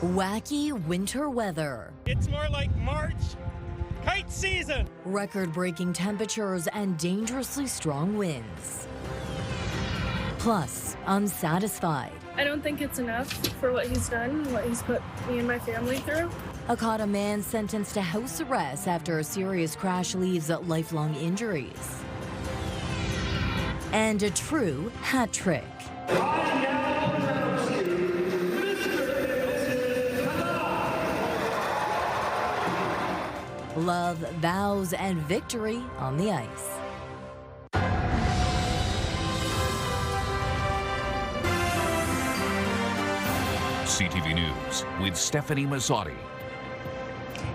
Wacky winter weather. It's more like March kite season. Record-breaking temperatures and dangerously strong winds. Plus, unsatisfied. I don't think it's enough for what he's done, what he's put me and my family through. A man sentenced to house arrest after a serious crash leaves lifelong injuries. And a true hat trick. Love, vows, and victory on the ice. CTV News with Stefanie Masotti.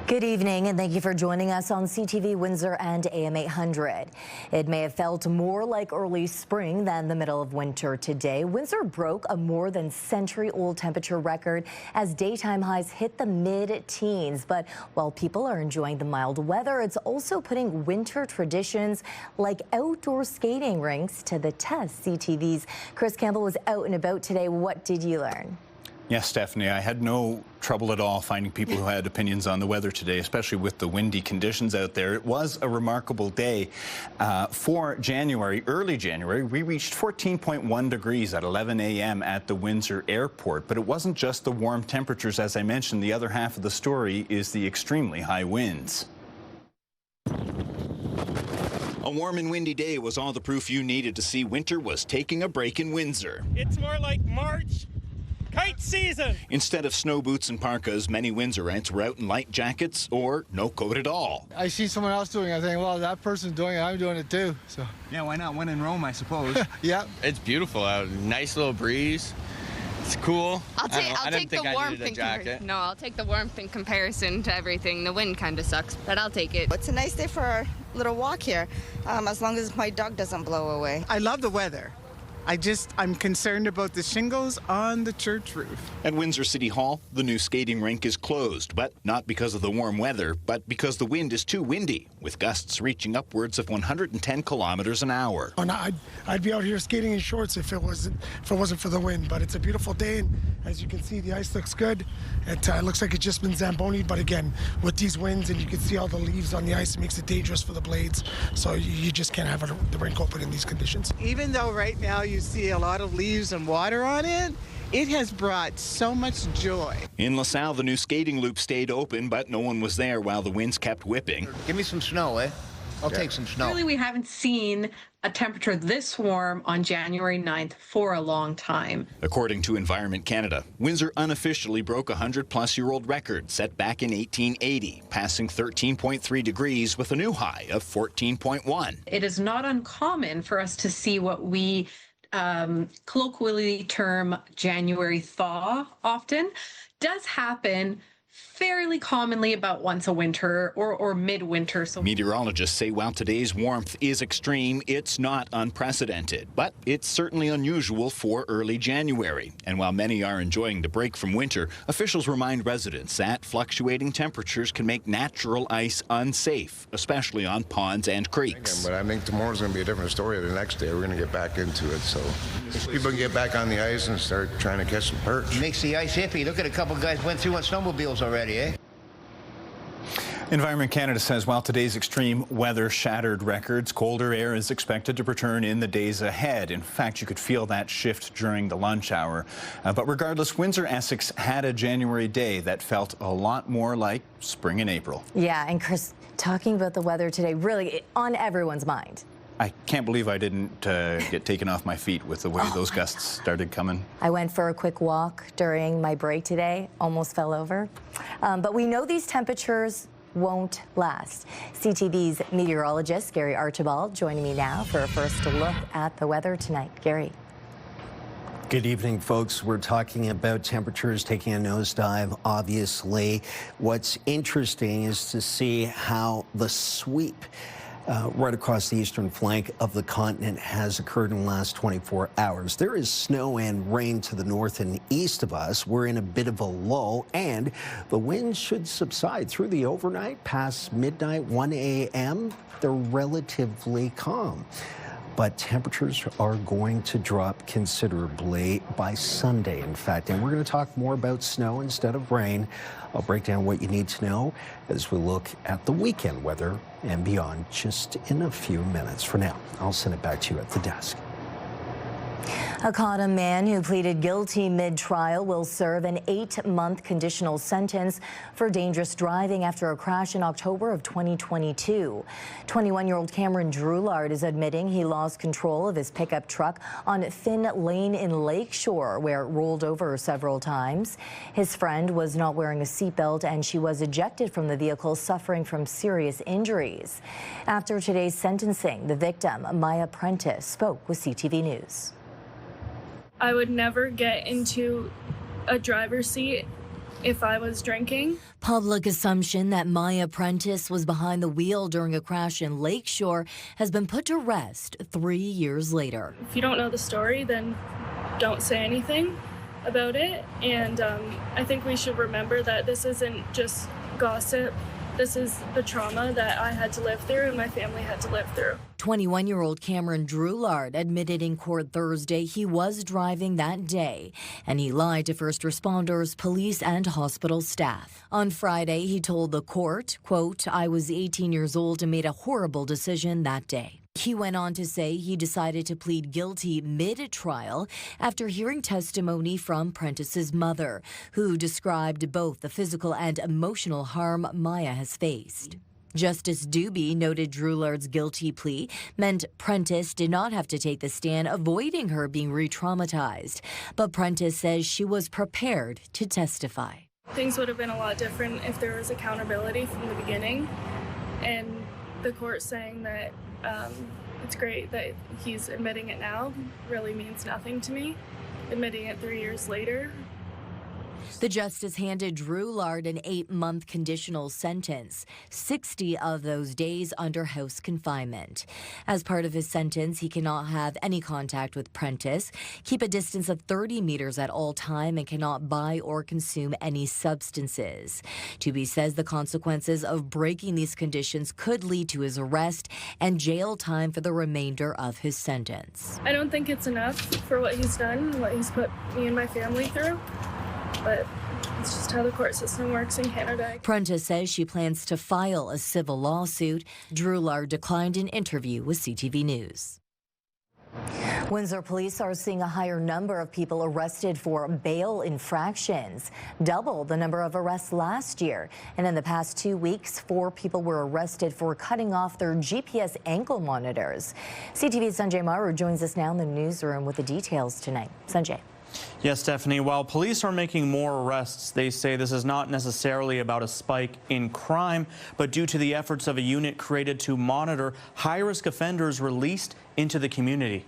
Good evening, and thank you for joining us on CTV Windsor and AM 800. It may have felt more like early spring than the middle of winter today. Windsor broke a more than century-old temperature record as daytime highs hit the mid-teens. But while people are enjoying the mild weather, it's also putting winter traditions like outdoor skating rinks to the test. CTV's Chris Campbell was out and about today. What did you learn? Yes, Stephanie, I had no trouble at all finding people who had opinions on the weather today, especially with the windy conditions out there. It was a remarkable day for January, early January. We reached 14.1 degrees at 11 a.m. at the Windsor airport. But it wasn't just the warm temperatures. As I mentioned, the other half of the story is the extremely high winds. A warm and windy day was all the proof you needed to see winter was taking a break in Windsor. It's more like March kite season. Instead of snow boots and parkas, many Windsorites were out in light jackets or no coat at all. I see someone else doing it. I think, well, that person's doing it, I'm doing it too. So yeah, why not? When in Rome, I suppose. Yeah. It's beautiful out. Nice little breeze. It's cool. I'll take the warmth in comparison to everything. The wind kind of sucks, but I'll take it. It's a nice day for a little walk here, as long as my dog doesn't blow away. I love the weather. I'm concerned about the shingles on the church roof. At Windsor City Hall, the new skating rink is closed, but not because of the warm weather, but because the wind is too windy, with gusts reaching upwards of 110 kilometers an hour. Oh, no, I'd be out here skating in shorts if it wasn't for the wind, but it's a beautiful day, and as you can see, the ice looks good. It looks like it's just been Zamboni, but again, with these winds, and you can see all the leaves on the ice, it makes it dangerous for the blades, so you just can't have the rink open in these conditions. Even though right now you see a lot of leaves and water on it, it has brought so much joy. In LaSalle, the new skating loop stayed open, but no one was there while the winds kept whipping. Give me some snow, eh? I'll take some snow. Really, we haven't seen a temperature this warm on January 9th for a long time. According to Environment Canada, Windsor unofficially broke a 100-plus-year-old record set back in 1880, passing 13.3 degrees with a new high of 14.1. It is not uncommon for us to see what we colloquially term January thaw often. Does happen fairly commonly about once a winter or midwinter. So meteorologists say while today's warmth is extreme, it's not unprecedented, but it's certainly unusual for early January. And while many are enjoying the break from winter, officials remind residents that fluctuating temperatures can make natural ice unsafe, especially on ponds and creeks. But I think tomorrow's going to be a different story. The next day, we're going to get back into it. So people can get back on the ice and start trying to catch some perch. Makes the ice hippie. Look at a couple guys went through on snowmobiles already, eh? Environment Canada says while today's extreme weather shattered records, colder air is expected to return in the days ahead. In fact, you could feel that shift during the lunch hour. But regardless, Windsor-Essex had a January day that felt a lot more like spring in April. Yeah, and Chris, talking about the weather today, really on everyone's mind. I can't believe I didn't get taken off my feet with the way those gusts started coming. I went for a quick walk during my break today, almost fell over. But we know these temperatures won't last. CTV's meteorologist, Gary Archibald, joining me now for a first look at the weather tonight. Gary. Good evening, folks. We're talking about temperatures taking a nosedive, obviously. What's interesting is to see how the sweep right across the eastern flank of the continent has occurred in the last 24 hours. There is snow and rain to the north and east of us. We're in a bit of a lull, and the winds should subside through the overnight. Past midnight, 1 a.m., they're relatively calm. but temperatures are going to drop considerably by Sunday, in fact. And we're going to talk more about snow instead of rain. I'll break down what you need to know as we look at the weekend weather and beyond just in a few minutes. For now, I'll send it back to you at the desk. A Cottam man who pleaded guilty mid-trial will serve an 8-month conditional sentence for dangerous driving after a crash in October of 2022. 21-year-old Cameron Droulard is admitting he lost control of his pickup truck on Finn Lane in Lakeshore, where it rolled over several times. His friend was not wearing a seatbelt and she was ejected from the vehicle, suffering from serious injuries. After today's sentencing, the victim, Maya Prentice, spoke with CTV News. I would never get into a driver's seat if I was drinking. Public assumption that Maya Prentice was behind the wheel during a crash in Lakeshore has been put to rest 3 years later. If you don't know the story, then don't say anything about it. And I think we should remember that this isn't just gossip. This is the trauma that I had to live through and my family had to live through. 21-year-old Cameron Droulard admitted in court Thursday he was driving that day, and he lied to first responders, police, and hospital staff. On Friday, he told the court, quote, "I was 18 years old and made a horrible decision that day." He went on to say he decided to plead guilty mid-trial after hearing testimony from Prentice's mother, who described both the physical and emotional harm Maya has faced. Justice Doobie noted Droulard's guilty plea meant Prentice did not have to take the stand, avoiding her being re-traumatized. But Prentice says she was prepared to testify. Things would have been a lot different if there was accountability from the beginning. And the court saying that it's great that he's admitting it now really means nothing to me. Admitting it 3 years later. The justice handed Droulard an 8-month conditional sentence, 60 of those days under house confinement. As part of his sentence, he cannot have any contact with Prentice, keep a distance of 30 meters at all time, and cannot buy or consume any substances. Doobie says the consequences of breaking these conditions could lead to his arrest and jail time for the remainder of his sentence. I don't think it's enough for what he's done, what he's put me and my family through. But it's just how the court system works in Canada. Prentice says she plans to file a civil lawsuit. Droulard declined an interview with CTV News. Windsor police are seeing a higher number of people arrested for bail infractions, double the number of arrests last year. And in the past 2 weeks, 4 people were arrested for cutting off their GPS ankle monitors. CTV's Sanjay Maru joins us now in the newsroom with the details tonight. Sanjay. Yes, Stephanie, while police are making more arrests, they say this is not necessarily about a spike in crime, but due to the efforts of a unit created to monitor high-risk offenders released into the community.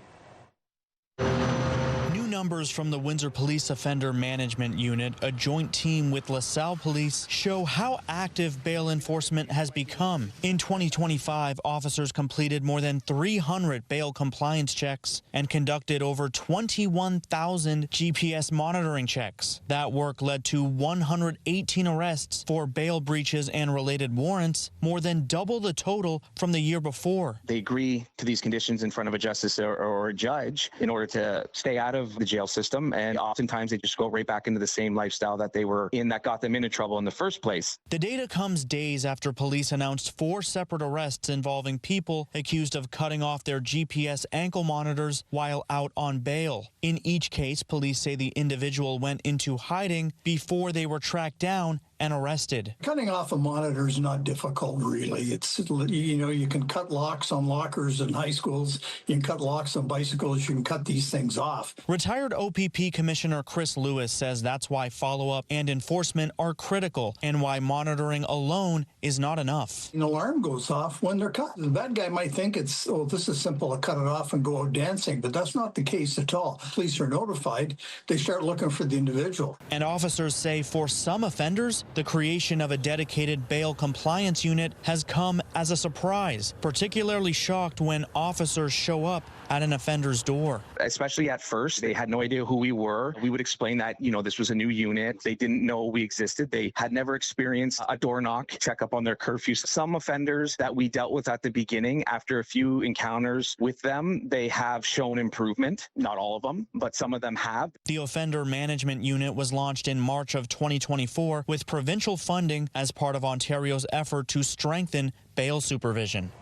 Numbers from the Windsor Police Offender Management Unit, a joint team with LaSalle Police, show how active bail enforcement has become. In 2025, officers completed more than 300 bail compliance checks and conducted over 21,000 GPS monitoring checks. That work led to 118 arrests for bail breaches and related warrants, more than double the total from the year before. They agree to these conditions in front of a justice or a judge in order to stay out of the jail system, and oftentimes they just go right back into the same lifestyle that they were in that got them into trouble in the first place. The data comes days after police announced 4 separate arrests involving people accused of cutting off their GPS ankle monitors while out on bail. In each case, police say the individual went into hiding before they were tracked down and arrested. Cutting off a monitor is not difficult, really. It's, you know, you can cut locks on lockers in high schools, you can cut locks on bicycles, you can cut these things off. Retired OPP Commissioner Chris Lewis says that's why follow-up and enforcement are critical and why monitoring alone is not enough. An alarm goes off when they're cut. The bad guy might think it's, oh, this is simple to cut it off and go out dancing, but that's not the case at all. Police are notified, they start looking for the individual. And officers say for some offenders, the creation of a dedicated bail compliance unit has come as a surprise, particularly shocked when officers show up at an offender's door. Especially at first, they had no idea who we were. We would explain that, this was a new unit. They didn't know we existed. They had never experienced a door knock, check up on their curfews. Some offenders that we dealt with at the beginning, after a few encounters with them, they have shown improvement. Not all of them, but some of them have. The Offender Management Unit was launched in March of 2024 with provincial funding as part of Ontario's effort to strengthen bail supervision.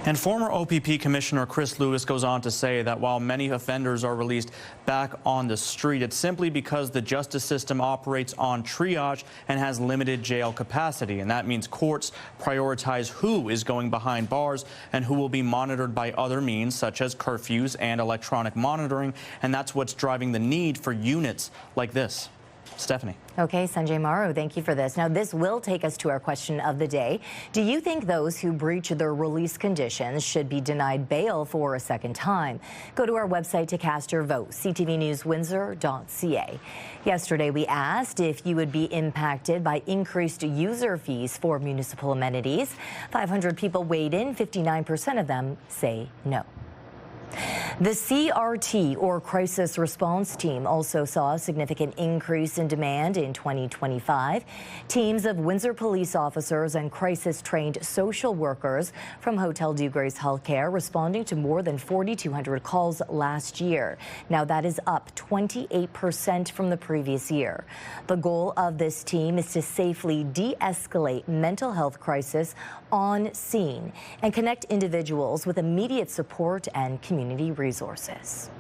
And former OPP Commissioner Chris Lewis goes on to say that while many offenders are released back on the street, it's simply because the justice system operates on triage and has limited jail capacity. And that means courts prioritize who is going behind bars and who will be monitored by other means, such as curfews and electronic monitoring. And that's what's driving the need for units like this. Stefanie. Okay, Sanjay Maru, thank you for this. Now, this will take us to our question of the day. Do you think those who breach their release conditions should be denied bail for a second time? Go to our website to cast your vote, ctvnewswindsor.ca. Yesterday, we asked if you would be impacted by increased user fees for municipal amenities. 500 people weighed in, 59% of them say no. The CRT, or Crisis Response Team, also saw a significant increase in demand in 2025. Teams of Windsor police officers and crisis-trained social workers from Hotel Dieu Grace Healthcare responding to more than 4,200 calls last year. Now, that is up 28% from the previous year. The goal of this team is to safely de-escalate mental health crisis on scene and connect individuals with immediate support and community resources.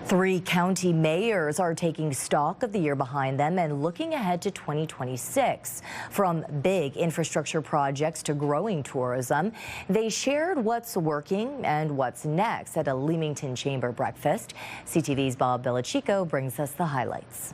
3 county mayors are taking stock of the year behind them and looking ahead to 2026. From big infrastructure projects to growing tourism, they shared what's working and what's next at a Leamington Chamber breakfast. CTV's Bob Belichico brings us the highlights.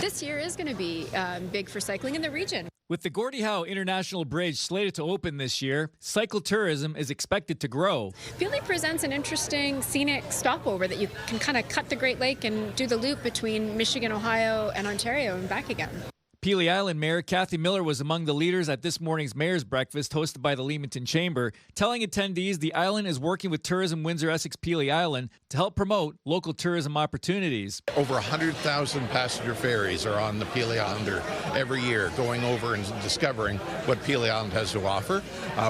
This year is going to be big for cycling in the region. With the Gordie Howe International Bridge slated to open this year, cycle tourism is expected to grow. Peely presents an interesting scenic stopover that you can kind of cut the Great Lake and do the loop between Michigan, Ohio, and Ontario and back again. Peely Island Mayor Kathy Miller was among the leaders at this morning's Mayor's Breakfast hosted by the Leamington Chamber, telling attendees the island is working with Tourism Windsor-Essex Peely Island to help promote local tourism opportunities. Over 100,000 passenger ferries are on the Peely Islander every year, going over and discovering what Peely Island has to offer.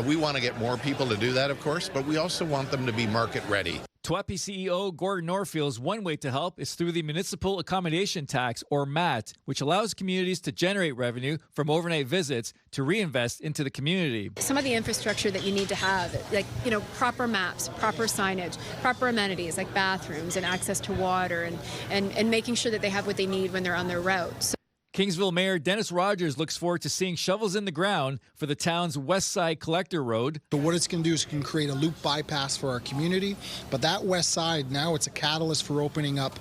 We want to get more people to do that, of course, but we also want them to be market ready. TWAPI CEO Gordon Norfield's one way to help is through the Municipal Accommodation Tax, or MAT, which allows communities to generate revenue from overnight visits to reinvest into the community. Some of the infrastructure that you need to have, like, proper maps, proper signage, proper amenities like bathrooms and access to water and making sure that they have what they need when they're on their route. So Kingsville Mayor Dennis Rogers looks forward to seeing shovels in the ground for the town's West Side Collector Road. So what it's going to do is it can create a loop bypass for our community, but that west side now it's a catalyst for opening up,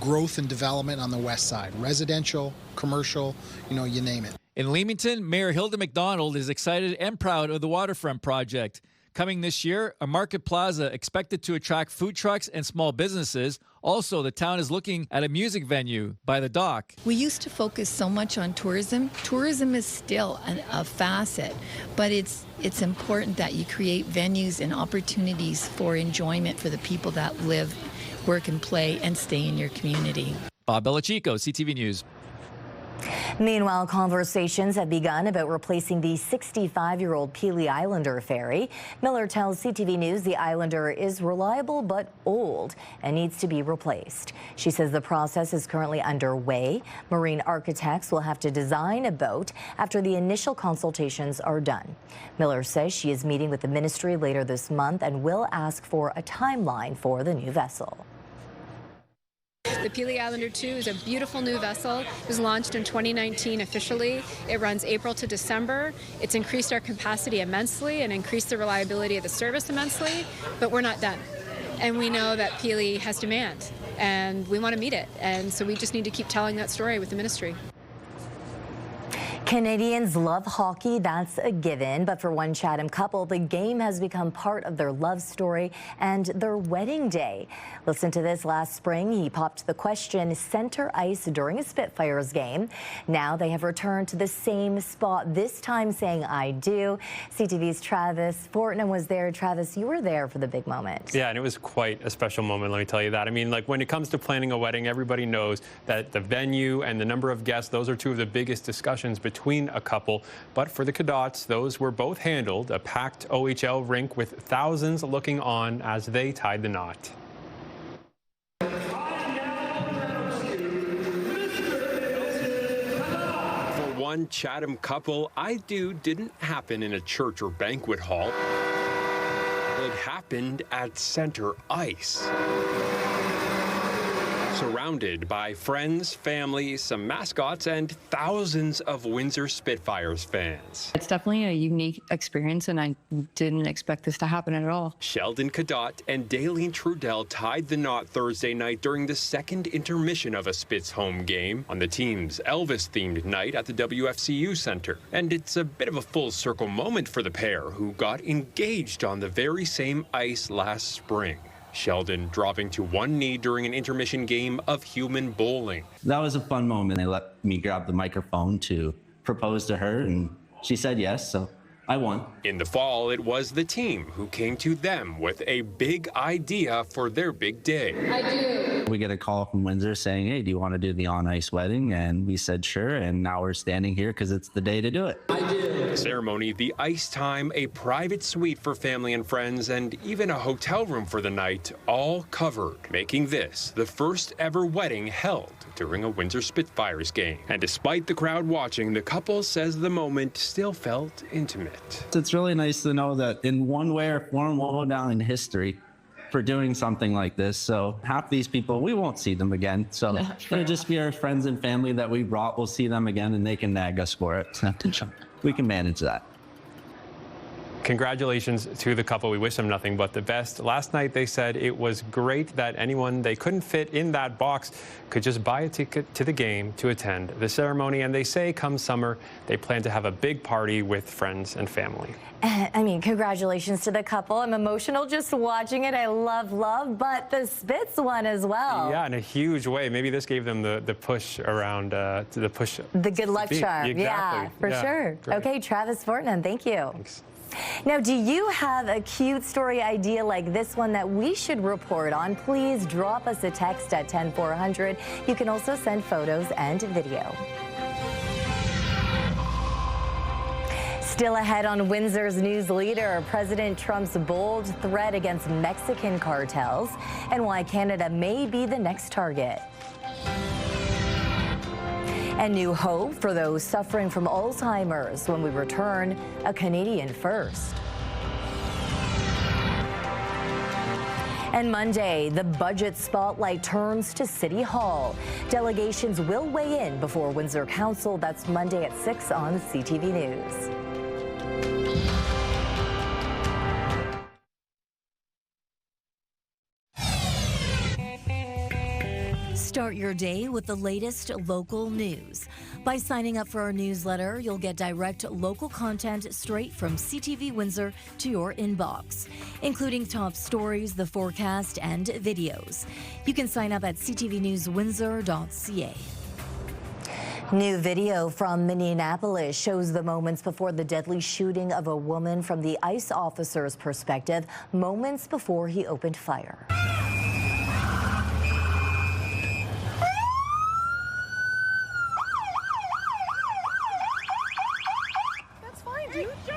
growth and development on the west side, residential, commercial, you name it. In Leamington, Mayor Hilda McDonald is excited and proud of the waterfront project. Coming this year, a market plaza expected to attract food trucks and small businesses. Also, the town is looking at a music venue by the dock. We used to focus so much on tourism. Tourism is still a facet, but it's important that you create venues and opportunities for enjoyment for the people that live, work, and play and stay in your community. Bob Belichico, CTV News. Meanwhile, conversations have begun about replacing the 65-year-old Peely Islander ferry. Miller tells CTV News the Islander is reliable but old and needs to be replaced. She says the process is currently underway. Marine architects will have to design a boat after the initial consultations are done. Miller says she is meeting with the ministry later this month and will ask for a timeline for the new vessel. The Peely Islander 2 is a beautiful new vessel. It was launched in 2019 officially. It runs April to December. It's increased our capacity immensely and increased the reliability of the service immensely, but we're not done. And we know that Peely has demand, and we want to meet it. And so we just need to keep telling that story with the ministry. Canadians love hockey, that's a given, but for one Chatham couple, the game has become part of their love story and their wedding day. Listen to this. Last spring, he popped the question center ice during a Spitfires game. Now they have returned to the same spot, this time saying I do. CTV's Travis Fortnum was there. Travis, you were there for the big moment. Yeah, and it was quite a special moment, let me tell you that. I mean, like, when it comes to planning a wedding, everybody knows that the venue and the number of guests, those are two of the biggest discussions between a couple. But for the Cadots, those were both handled. A packed OHL rink with thousands looking on as they tied the knot. For one Chatham couple, I do didn't happen in a church or banquet hall. It happened at center ice. Surrounded by friends, family, some mascots, and thousands of Windsor Spitfires fans. It's definitely a unique experience, and I didn't expect this to happen at all. Sheldon Cadot and Daleen Trudell tied the knot Thursday night during the second intermission of a Spits home game on the team's Elvis-themed night at the WFCU Center. And it's a bit of a full-circle moment for the pair, who got engaged on the very same ice last spring. Sheldon dropping to one knee during an intermission game of human bowling. That was a fun moment. They let me grab the microphone to propose to her, and she said yes, so I won. In the fall, it was the team who came to them with a big idea for their big day. I do. We get a call from Windsor saying, hey, do you want to do the on-ice wedding? And we said sure, and now we're standing here because it's the day to do it. I do. The ceremony, the ice time, a private suite for family and friends, and even a hotel room for the night, all covered, making this the first ever wedding held during a Windsor Spitfires game. And despite the crowd watching, the couple says the moment still felt intimate. It's really nice to know that in one way or form we'll go down in history for doing something like this. So half these people, we won't see them again. So it'll just be our friends and family that we brought. We'll see them again and they can nag us for it. We can manage that. Congratulations to the couple. We wish them nothing but the best. Last night they said it was great that anyone they couldn't fit in that box could just buy a ticket to the game to attend the ceremony. And they say come summer, they plan to have a big party with friends and family. I mean, congratulations to the couple. I'm emotional just watching it. I love, but the Spitz one as well. Yeah, in a huge way. Maybe this gave them the push around, the push. The good luck charm. Exactly. Yeah, for sure. Great. Okay, Travis Fortnum, thank you. Thanks. Now, do you have a cute story idea like this one that we should report on? Please drop us a text at 10400. You can also send photos and video. Still ahead on Windsor's news leader, President Trump's bold threat against Mexican cartels and why Canada may be the next target. And new hope for those suffering from Alzheimer's when we return, a Canadian first. And Monday, the budget spotlight turns to City Hall. Delegations will weigh in before Windsor Council. That's Monday at 6 on CTV News. Start your day with the latest local news. By signing up for our newsletter, you'll get direct local content straight from CTV Windsor to your inbox, including top stories, the forecast, and videos. You can sign up at ctvnewswindsor.ca. New video from Minneapolis shows the moments before the deadly shooting of a woman from the ICE officer's perspective, moments before he opened fire.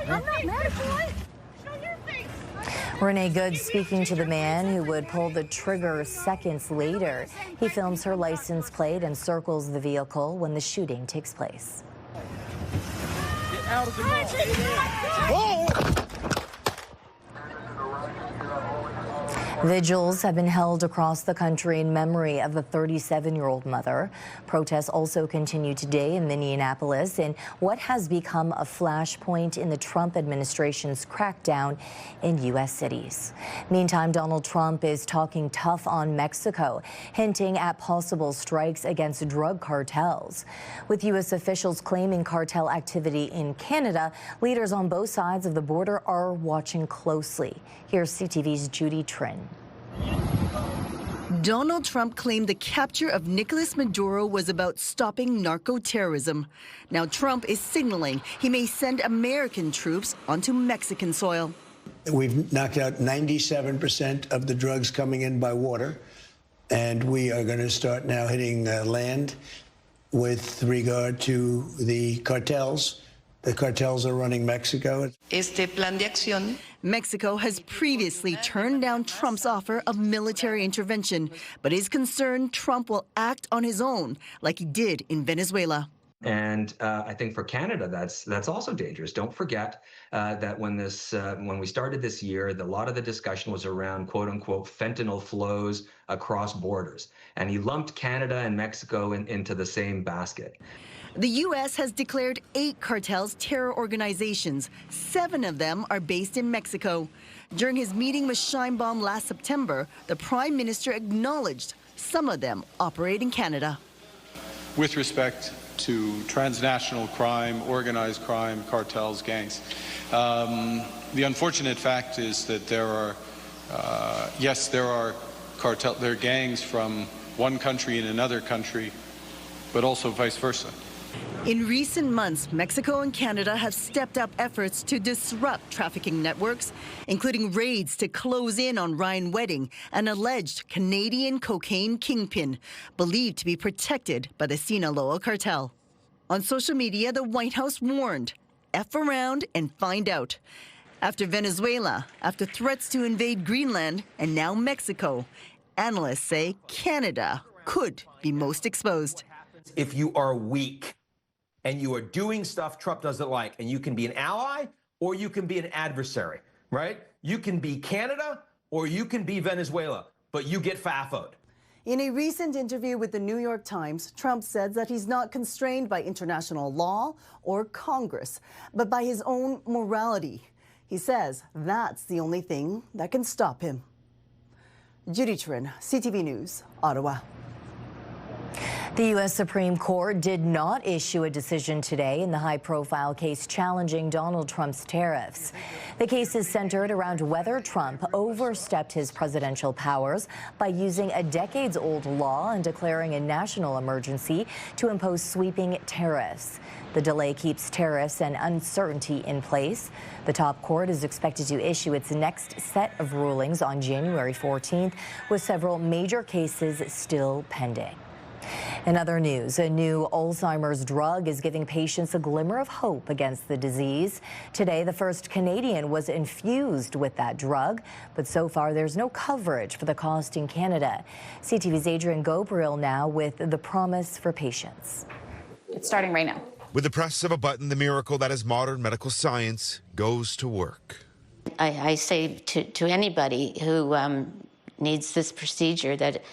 I'm not mad at you. Show your face. Renee Good speaking to the man who would pull the trigger seconds later. He films her license plate and circles the vehicle when the shooting takes place. Get out of the car. Vigils have been held across the country in memory of a 37-year-old mother. Protests also continue today in Minneapolis in what has become a flashpoint in the Trump administration's crackdown in U.S. cities. Meantime, Donald Trump is talking tough on Mexico, hinting at possible strikes against drug cartels. With U.S. officials claiming cartel activity in Canada, leaders on both sides of the border are watching closely. Here's CTV's Judy Trin. Donald Trump claimed the capture of Nicolas Maduro was about stopping narco-terrorism. Now Trump is signaling he may send American troops onto Mexican soil. We've knocked out 97% of the drugs coming in by water, and we are going to start now hitting land with regard to the cartels. The cartels are running Mexico. Mexico has previously turned down Trump's offer of military intervention, but is concerned Trump will act on his own, like he did in Venezuela. And I think for Canada, that's also dangerous. Don't forget that when we started this year, a lot of the discussion was around "quote unquote" fentanyl flows across borders, and he lumped Canada and Mexico into the same basket. The U.S. has declared 8 cartels terror organizations. 7 of them are based in Mexico. During his meeting with Sheinbaum last September, the Prime Minister acknowledged some of them operate in Canada. With respect to transnational crime, organized crime, cartels, gangs, the unfortunate fact is that there are gangs from one country in another country, but also vice versa. In recent months, Mexico and Canada have stepped up efforts to disrupt trafficking networks, including raids to close in on Ryan Wedding, an alleged Canadian cocaine kingpin, believed to be protected by the Sinaloa cartel. On social media, the White House warned, F around and find out. After Venezuela, after threats to invade Greenland, and now Mexico, analysts say Canada could be most exposed. If you are weak and you are doing stuff Trump doesn't like, and you can be an ally or you can be an adversary, right? You can be Canada or you can be Venezuela, but you get FAFO'd. In a recent interview with the New York Times, Trump said that he's not constrained by international law or Congress, but by his own morality. He says that's the only thing that can stop him. Judy Trin, CTV News, Ottawa. The U.S. Supreme Court did not issue a decision today in the high-profile case challenging Donald Trump's tariffs. The case is centered around whether Trump overstepped his presidential powers by using a decades-old law and declaring a national emergency to impose sweeping tariffs. The delay keeps tariffs and uncertainty in place. The top court is expected to issue its next set of rulings on January 14th, with several major cases still pending. In other news, a new Alzheimer's drug is giving patients a glimmer of hope against the disease. Today, the first Canadian was infused with that drug, but so far there's no coverage for the cost in Canada. CTV's Adrian Gobriel now with the promise for patients. It's starting right now. With the press of a button, the miracle that is modern medical science goes to work. I say to anybody who needs this procedure that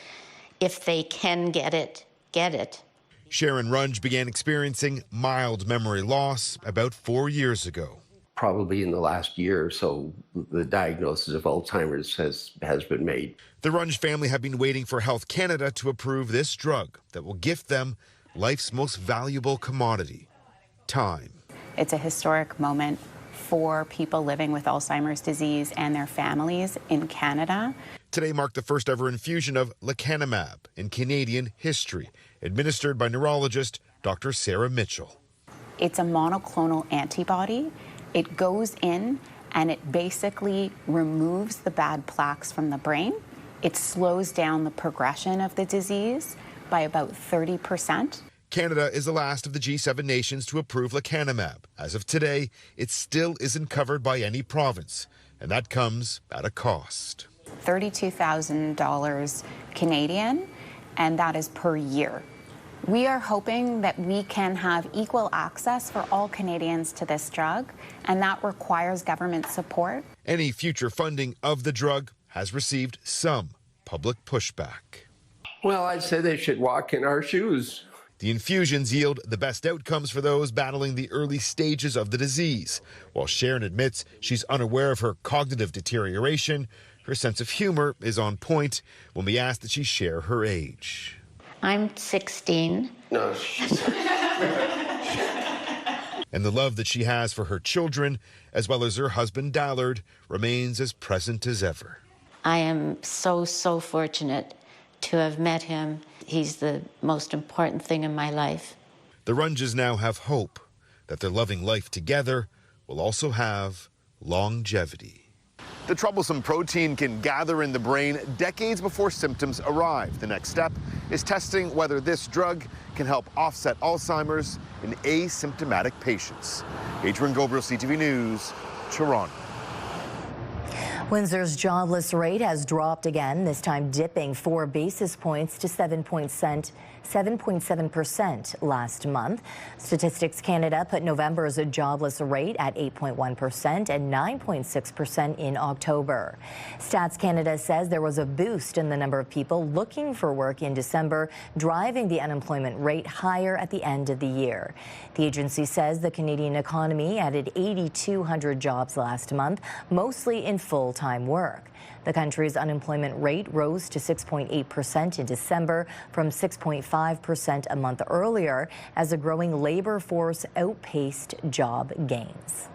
if they can get it, get it. Sharon Runge began experiencing mild memory loss about 4 years ago. Probably in the last year or so, the diagnosis of Alzheimer's has been made. The Runge family have been waiting for Health Canada to approve this drug that will gift them life's most valuable commodity, time. It's a historic moment for people living with Alzheimer's disease and their families in Canada. Today marked the first ever infusion of lecanemab in Canadian history, administered by neurologist Dr. Sarah Mitchell. It's a monoclonal antibody. It goes in and it basically removes the bad plaques from the brain. It slows down the progression of the disease by about 30%. Canada is the last of the G7 nations to approve lecanemab. As of today, it still isn't covered by any province, and that comes at a cost. $32,000 Canadian, and that is per year. We are hoping that we can have equal access for all Canadians to this drug, and that requires government support. Any future funding of the drug has received some public pushback. Well, I'd say they should walk in our shoes. The infusions yield the best outcomes for those battling the early stages of the disease. While Sharon admits she's unaware of her cognitive deterioration, her sense of humor is on point when we ask that she share her age. I'm 16. No. And the love that she has for her children, as well as her husband Dallard, remains as present as ever. I am so fortunate to have met him. He's the most important thing in my life. The Runges now have hope that their loving life together will also have longevity. The troublesome protein can gather in the brain decades before symptoms arrive. The next step is testing whether this drug can help offset Alzheimer's in asymptomatic patients. Adrian Gobriel, CTV News, Toronto. Windsor's jobless rate has dropped again, this time dipping 4 basis points to 7.7% last month. Statistics Canada put November's jobless rate at 8.1% and 9.6% in October. Stats Canada says there was a boost in the number of people looking for work in December, driving the unemployment rate higher at the end of the year. The agency says the Canadian economy added 8,200 jobs last month, mostly in full-time work. The country's unemployment rate rose to 6.8% in December from 6.5% a month earlier as a growing labor force outpaced job gains.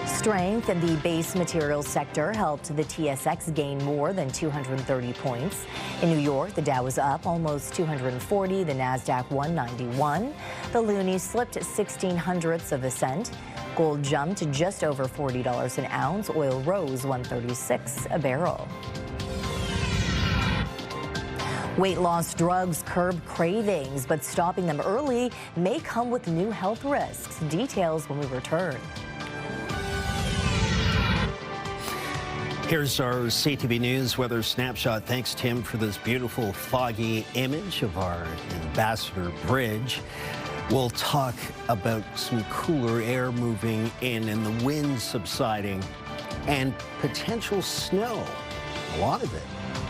Strength in the base materials sector helped the TSX gain more than 230 points. In New York, the Dow was up almost 240, the Nasdaq 191. The loonie slipped 0.16 of a cent. Gold jumped to just over $40 an ounce. Oil rose 136 a barrel. Weight loss drugs curb cravings, but stopping them early may come with new health risks. Details when we return. Here's our CTV News weather snapshot. Thanks, Tim, for this beautiful foggy image of our Ambassador Bridge. We'll talk about some cooler air moving in and the wind subsiding and potential snow, a lot of it,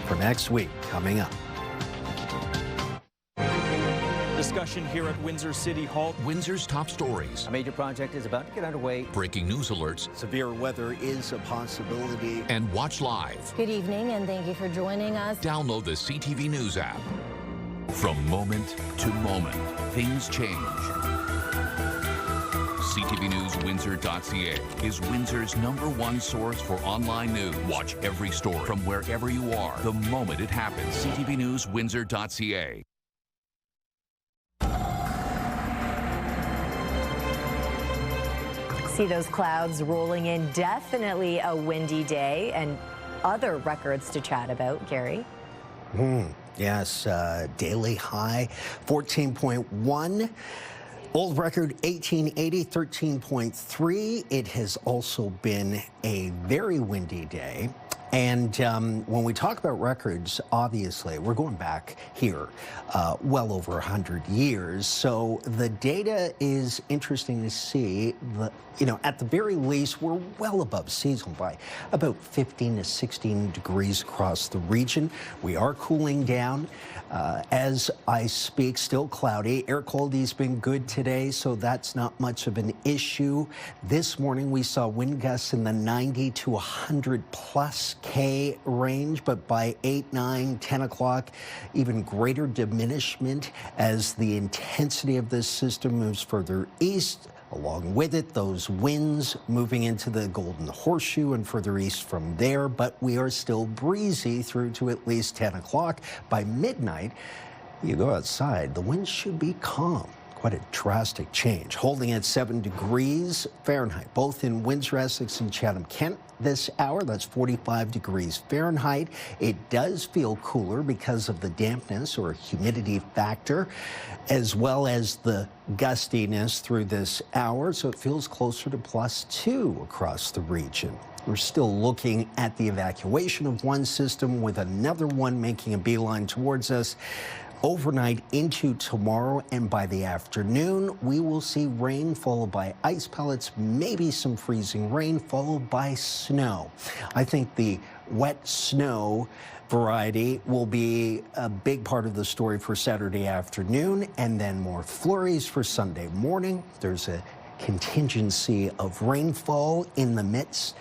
for next week coming up. Discussion here at Windsor City Hall. Windsor's top stories. A major project is about to get underway. Breaking news alerts. Severe weather is a possibility. And watch live. Good evening, and thank you for joining us. Download the CTV News app. From moment to moment, things change. CTVNewsWindsor.ca is Windsor's #1 source for online news. Watch every story from wherever you are, the moment it happens. CTVNewsWindsor.ca. See those clouds rolling in. Definitely a windy day and other records to chat about, Gary. Yes, daily high 14.1. Old record 1880, 13.3. It has also been a very windy day. And when we talk about records, obviously, we're going back here well over 100 years. So the data is interesting to see. At the very least, we're well above seasonal by about 15 to 16 degrees across the region. We are cooling down. As I speak, still cloudy. Air quality's been good today, so that's not much of an issue. This morning, we saw wind gusts in the 90 to 100 plus K range, but by 8, 9, 10 o'clock, even greater diminishment as the intensity of this system moves further east. Along with it, those winds moving into the Golden Horseshoe and further east from there, but we are still breezy through to at least 10 o'clock. By midnight, you go outside, the winds should be calm. Quite a drastic change. Holding at 7 degrees Fahrenheit, both in Windsor-Essex and Chatham-Kent this hour. That's 45 degrees Fahrenheit. It does feel cooler because of the dampness or humidity factor, as well as the gustiness through this hour. So it feels closer to +2 across the region. We're still looking at the evacuation of one system with another one making a beeline towards us. overnight into tomorrow, and by the afternoon, we will see rain followed by ice pellets, maybe some freezing rain followed by snow. I think the wet snow variety will be a big part of the story for Saturday afternoon, and then more flurries for Sunday morning. There's a contingency of rainfall in the midst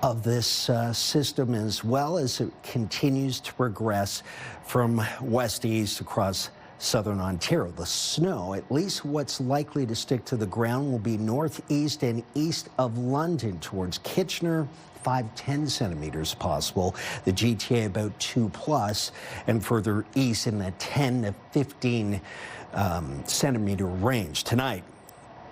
of this system, as well as it continues to progress from west to east across southern Ontario. The snow, at least what's likely to stick to the ground, will be northeast and east of London towards Kitchener. 5-10 centimeters possible. The GTA about 2+, and further east in the 10 to 15 centimeter range. Tonight,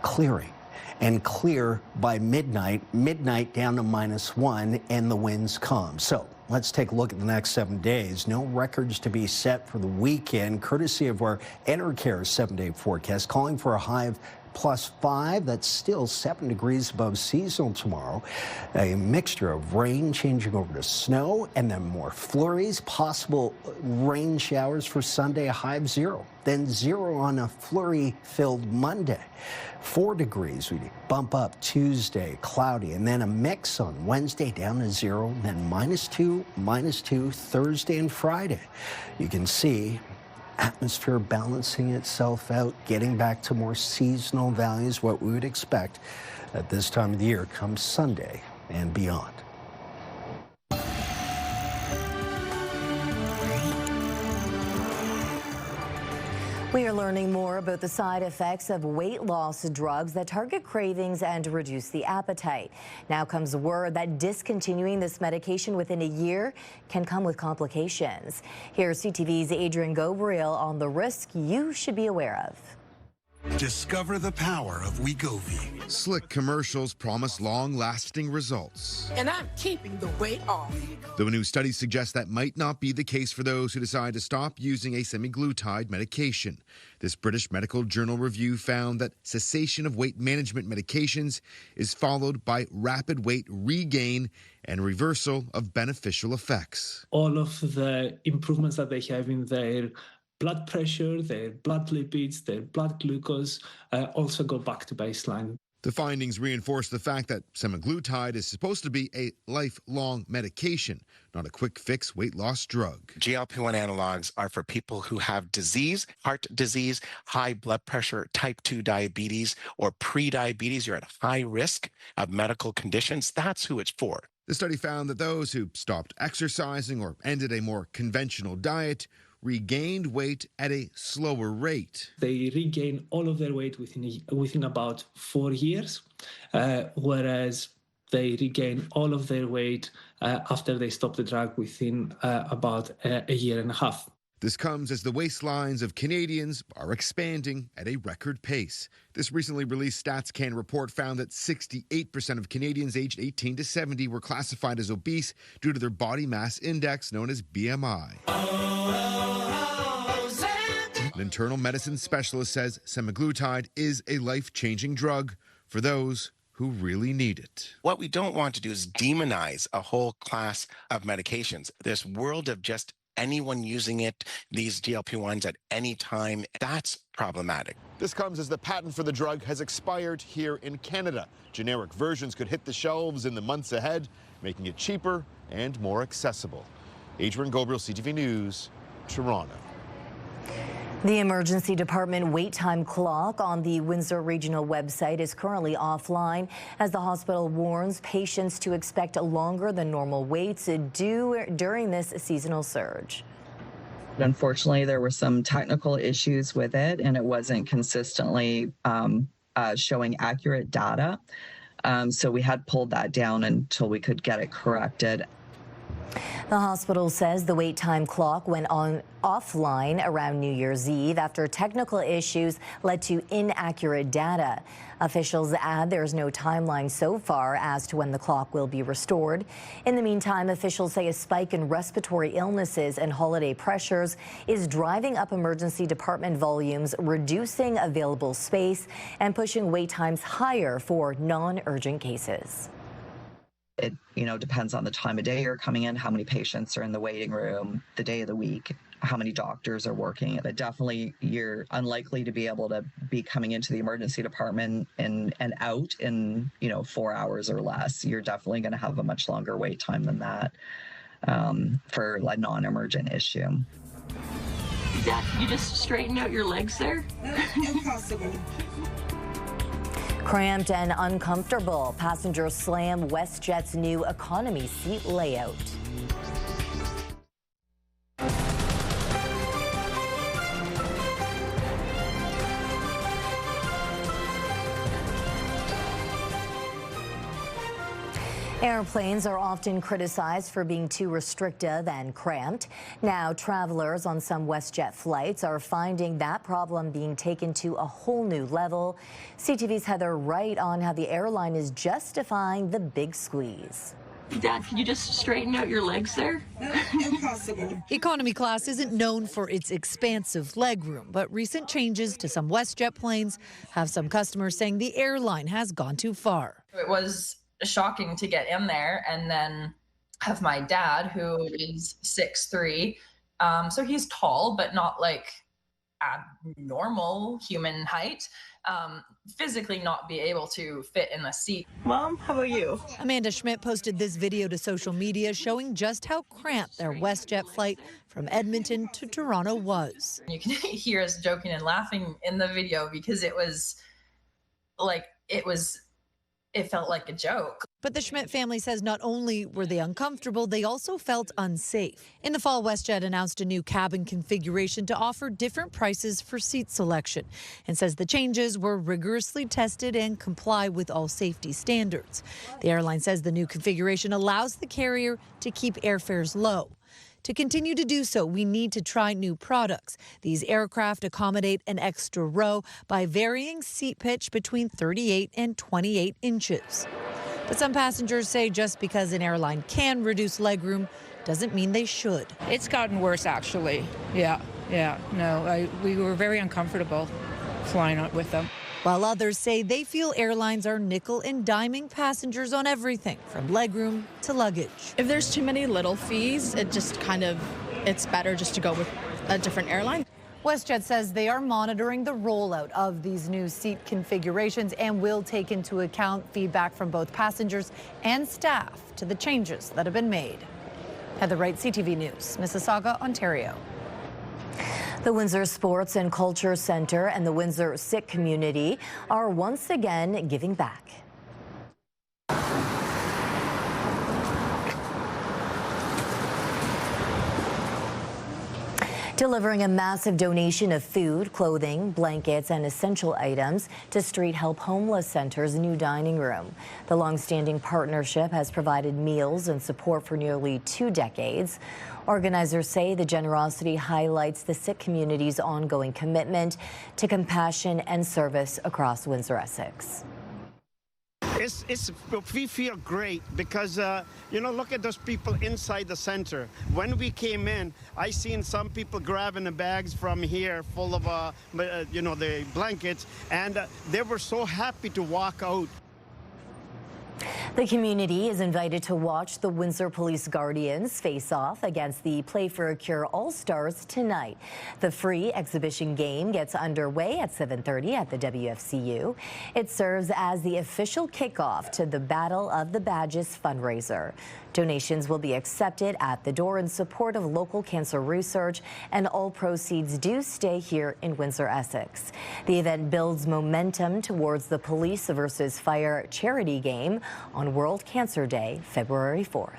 clearing and clear by midnight. Midnight down to -1, and the winds calm. So let's take a look at the next 7 days. No records to be set for the weekend, courtesy of our Enercare 7-day forecast, calling for a high of +5. That's still 7 degrees above seasonal tomorrow. A mixture of rain changing over to snow, and then more flurries, possible rain showers for Sunday, a high of 0. Then 0 on a flurry-filled Monday. 4 degrees, we bump up Tuesday, cloudy, and then a mix on Wednesday down to 0, then -2 Thursday and Friday. You can see atmosphere balancing itself out, getting back to more seasonal values, what we would expect at this time of the year come Sunday and beyond. We are learning more about the side effects of weight loss drugs that target cravings and reduce the appetite. Now comes word that discontinuing this medication within a year can come with complications. Here's CTV's Adrian Gabriel on the risk you should be aware of. Discover the power of Wegovy. Slick commercials promise long-lasting results. And I'm keeping the weight off. Though a new study suggests that might not be the case for those who decide to stop using a semaglutide medication. This British Medical Journal review found that cessation of weight management medications is followed by rapid weight regain and reversal of beneficial effects. All of the improvements that they have in their blood pressure, their blood lipids, their blood glucose also go back to baseline. The findings reinforce the fact that semaglutide is supposed to be a lifelong medication, not a quick fix weight loss drug. GLP-1 analogs are for people who have disease, heart disease, high blood pressure, type 2 diabetes, or pre-diabetes. You're at high risk of medical conditions. That's who it's for. The study found that those who stopped exercising or ended a more conventional diet regained weight at a slower rate. They regain all of their weight within about 4 years, whereas they regain all of their weight after they stop the drug within about a year and a half. This comes as the waistlines of Canadians are expanding at a record pace. This recently released StatsCan report found that 68% of Canadians aged 18 to 70 were classified as obese due to their body mass index known as BMI. An internal medicine specialist says semaglutide is a life-changing drug for those who really need it. What we don't want to do is demonize a whole class of medications. This world of just anyone using it, these GLP-1s at any time, that's problematic. This comes as the patent for the drug has expired here in Canada. Generic versions could hit the shelves in the months ahead, making it cheaper and more accessible. Adrian Gabriel, CTV News, Toronto. The emergency department wait time clock on the Windsor Regional website is currently offline as the hospital warns patients to expect longer than normal waits during this seasonal surge. Unfortunately, there were some technical issues with it, and it wasn't consistently showing accurate data. So we had pulled that down until we could get it corrected. The hospital says the wait time clock went offline around New Year's Eve after technical issues led to inaccurate data. Officials add there's no timeline so far as to when the clock will be restored. In the meantime, officials say a spike in respiratory illnesses and holiday pressures is driving up emergency department volumes, reducing available space and pushing wait times higher for non-urgent cases. It, depends on the time of day you're coming in, how many patients are in the waiting room, the day of the week, how many doctors are working, but definitely you're unlikely to be able to be coming into the emergency department and out in 4 hours or less. You're definitely going to have a much longer wait time than that for a non-emergent issue. Dad, can you just straighten out your legs there? Impossible. Cramped and uncomfortable. Passengers slam WestJet's new economy seat layout. Airplanes are often criticized for being too restrictive and cramped. Now, travelers on some WestJet flights are finding that problem being taken to a whole new level. CTV's Heather Wright on how the airline is justifying the big squeeze. Dad, can you just straighten out your legs there? Impossible. Economy class isn't known for its expansive legroom, but recent changes to some WestJet planes have some customers saying the airline has gone too far. It was shocking to get in there and then have my dad, who is 6'3", so he's tall but not like abnormal human height, physically not be able to fit in the seat. Mom, how about you? Amanda Schmidt posted this video to social media showing just how cramped their WestJet flight from Edmonton to Toronto was. You can hear us joking and laughing in the video because it was like, it felt like a joke. But the Schmidt family says not only were they uncomfortable, they also felt unsafe. In the fall, WestJet announced a new cabin configuration to offer different prices for seat selection and says the changes were rigorously tested and comply with all safety standards. The airline says the new configuration allows the carrier to keep airfares low. To continue to do so, we need to try new products. These aircraft accommodate an extra row by varying seat pitch between 38 and 28 inches. But some passengers say just because an airline can reduce legroom doesn't mean they should. It's gotten worse, actually. Yeah. No, we were very uncomfortable flying with them. While others say they feel airlines are nickel and diming passengers on everything from legroom to luggage. If there's too many little fees, it's better just to go with a different airline. WestJet says they are monitoring the rollout of these new seat configurations and will take into account feedback from both passengers and staff to the changes that have been made. Heather Wright, CTV News, Mississauga, Ontario. The Windsor Sports and Culture Center and the Windsor Sikh community are once again giving back. Delivering a massive donation of food, clothing, blankets, and essential items to Street Help Homeless Center's new dining room. The long-standing partnership has provided meals and support for nearly 2 decades. Organizers say the generosity highlights the Sikh community's ongoing commitment to compassion and service across Windsor-Essex. We feel great because, look at those people inside the center. When we came in, I seen some people grabbing the bags from here full of, the blankets, and they were so happy to walk out. The community is invited to watch the Windsor Police Guardians face off against the Play for a Cure All-Stars tonight. The free exhibition game gets underway at 7:30 at the WFCU. It serves as the official kickoff to the Battle of the Badges fundraiser. Donations will be accepted at the door in support of local cancer research, and all proceeds do stay here in Windsor-Essex. The event builds momentum towards the Police versus Fire charity game on World Cancer Day, February 4th.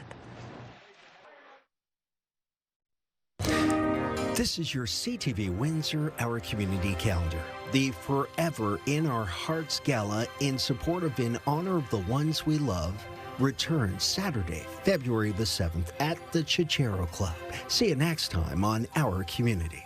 This is your CTV Windsor Our Community Calendar. The Forever in Our Hearts Gala in support of In Honor of the Ones We Love returns Saturday, February the 7th at the Chichero Club. See you next time on Our Community.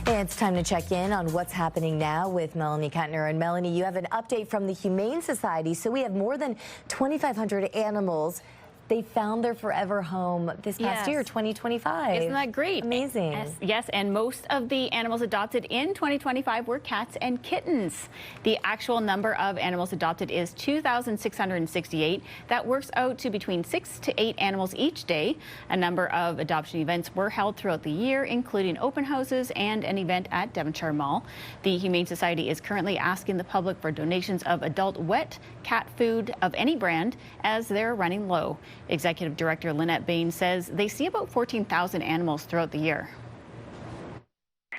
It's time to check in on what's happening now with Melanie Kettner. And Melanie, you have an update from the Humane Society. So we have more than 2,500 animals they found their forever home this past year, 2025. Isn't that great? Amazing. Yes, and most of the animals adopted in 2025 were cats and kittens. The actual number of animals adopted is 2,668. That works out to between 6 to 8 animals each day. A number of adoption events were held throughout the year, including open houses and an event at Devonshire Mall. The Humane Society is currently asking the public for donations of adult wet cat food of any brand as they're running low. Executive Director Lynette Bain says they see about 14,000 animals throughout the year.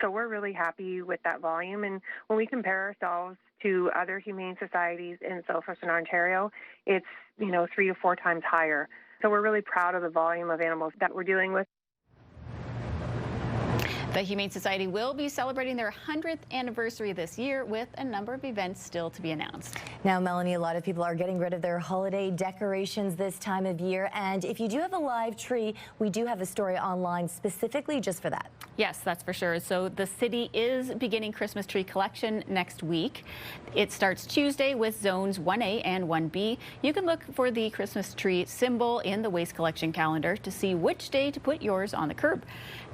So we're really happy with that volume. And when we compare ourselves to other humane societies in southwestern Ontario, it's, 3 to 4 times higher. So we're really proud of the volume of animals that we're dealing with. The Humane Society will be celebrating their 100th anniversary this year with a number of events still to be announced. Now, Melanie, a lot of people are getting rid of their holiday decorations this time of year. And if you do have a live tree, we do have a story online specifically just for that. Yes, that's for sure. So the city is beginning Christmas tree collection next week. It starts Tuesday with zones 1A and 1B. You can look for the Christmas tree symbol in the waste collection calendar to see which day to put yours on the curb.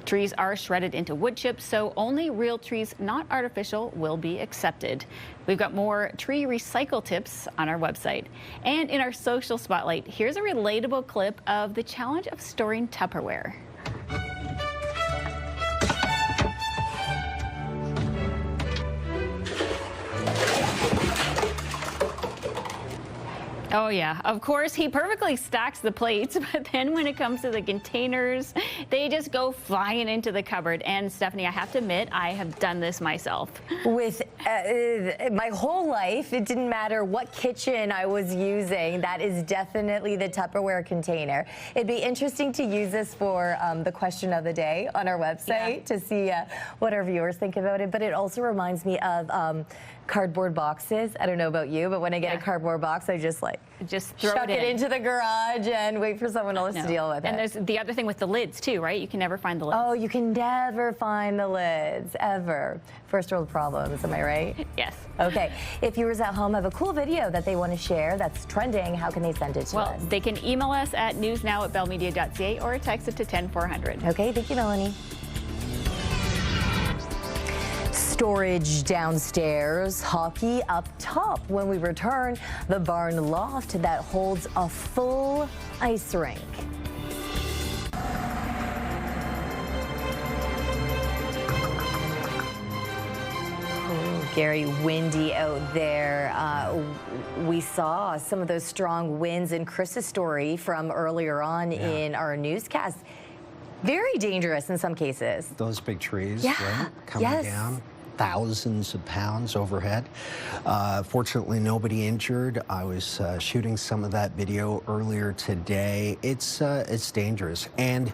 Trees are shredded into wood chips, so only real trees, not artificial, will be accepted. We've got more tree recycle tips on our website. And in our social spotlight, here's a relatable clip of the challenge of storing Tupperware. Oh yeah, of course, he perfectly stacks the plates, but then when it comes to the containers, they just go flying into the cupboard. And Stephanie, I have to admit, I have done this myself. With my whole life, it didn't matter what kitchen I was using. That is definitely the Tupperware container. It'd be interesting to use this for the question of the day on our website to see what our viewers think about it. But it also reminds me of cardboard boxes. I don't know about you, but when I get a cardboard box, I just throw chuck it into the garage and wait for someone else to deal with it. And there's the other thing with the lids too, right? You can never find the lids. Oh, you can never find the lids, ever. First world problems, am I right? Yes. Okay, if viewers at home have a cool video that they want to share that's trending, how can they send it to us? Well, they can email us at newsnow@bellmedia.ca or text it to 10400. Okay, thank you, Melanie. Storage downstairs, hockey up top. When we return, the barn loft that holds a full ice rink. Gary, windy out there. We saw some of those strong winds in Chris's story from earlier on in our newscast. Very dangerous in some cases. Those big trees, right? Coming down. Thousands of pounds overhead. Fortunately, nobody injured. I was shooting some of that video earlier today. It's dangerous. And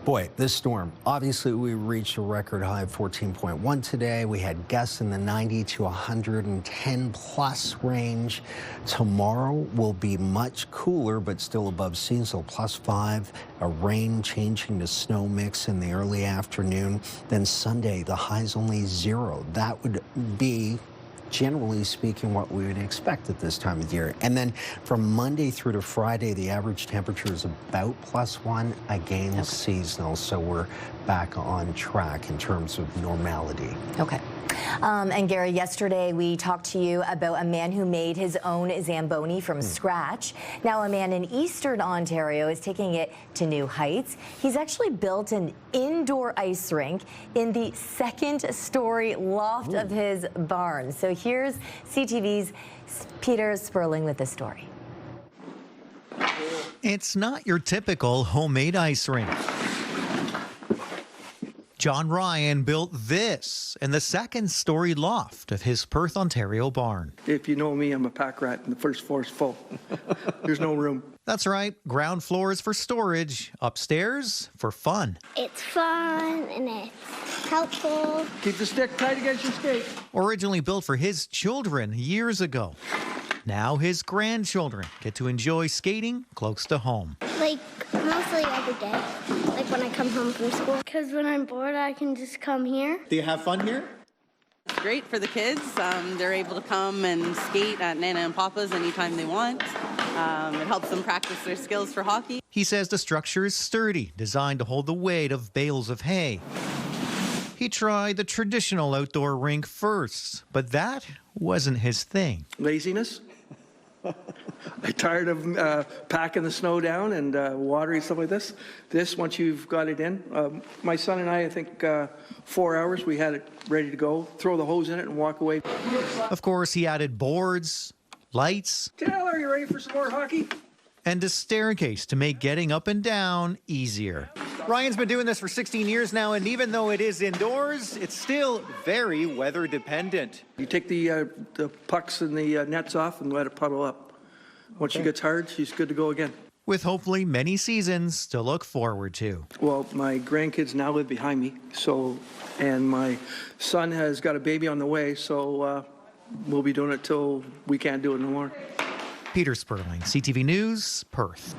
boy, this storm, obviously we reached a record high of 14.1 today. We had gusts in the 90 to 110 plus range. Tomorrow will be much cooler, but still above seasonal, +5. A rain changing to snow mix in the early afternoon. Then Sunday, the high's only 0. That would be, generally speaking, what we would expect at this time of year. And then from Monday through to Friday, the average temperature is about +1, again seasonal. So we're back on track in terms of normality. Okay. And Gary, yesterday we talked to you about a man who made his own Zamboni from scratch. Now a man in Eastern Ontario is taking it to new heights. He's actually built an indoor ice rink in the 2nd-story loft of his barn. So here's CTV's Peter Sperling with the story. It's not your typical homemade ice rink. John Ryan built this in the 2nd-story loft of his Perth, Ontario barn. If you know me, I'm a pack rat and the first floor is full. There's no room. That's right. Ground floor is for storage. Upstairs for fun. It's fun and it's helpful. Keep the stick tight against your skate. Originally built for his children years ago. Now his grandchildren get to enjoy skating close to home. Like mostly every day. Like when I come home from school. Because when I'm bored, I can just come here. Do you have fun here? It's great for the kids. They're able to come and skate at Nana and Papa's anytime they want. It helps them practice their skills for hockey. He says the structure is sturdy, designed to hold the weight of bales of hay. He tried the traditional outdoor rink first, but that wasn't his thing. Laziness. I'm tired of packing the snow down and watering stuff like this. This, once you've got it in, my son and I think 4 hours, we had it ready to go. Throw the hose in it and walk away. Of course, he added boards, lights. Dale, are you ready for some more hockey? And a staircase to make getting up and down easier. Ryan's been doing this for 16 years now, and even though it is indoors, it's still very weather dependent. You take the pucks and the nets off and let it puddle up. Once she gets hard, she's good to go again. With hopefully many seasons to look forward to. Well, my grandkids now live behind me, and my son has got a baby on the way, so we'll be doing it till we can't do it no more. Peter Sperling, CTV News, Perth.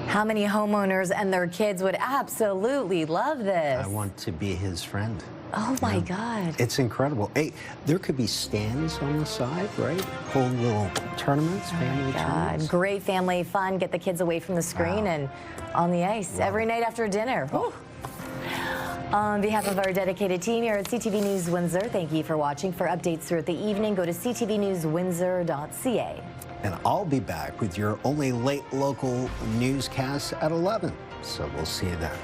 How many homeowners and their kids would absolutely love this? I want to be his friend. Oh my God. It's incredible. Hey, there could be stands on the side, right? Whole little tournaments, family tournaments. Great family fun. Get the kids away from the screen and on the ice every night after dinner. Woo. On behalf of our dedicated team here at CTV News Windsor, thank you for watching. For updates throughout the evening, go to ctvnewswindsor.ca. And I'll be back with your only late local newscast at 11. So we'll see you then.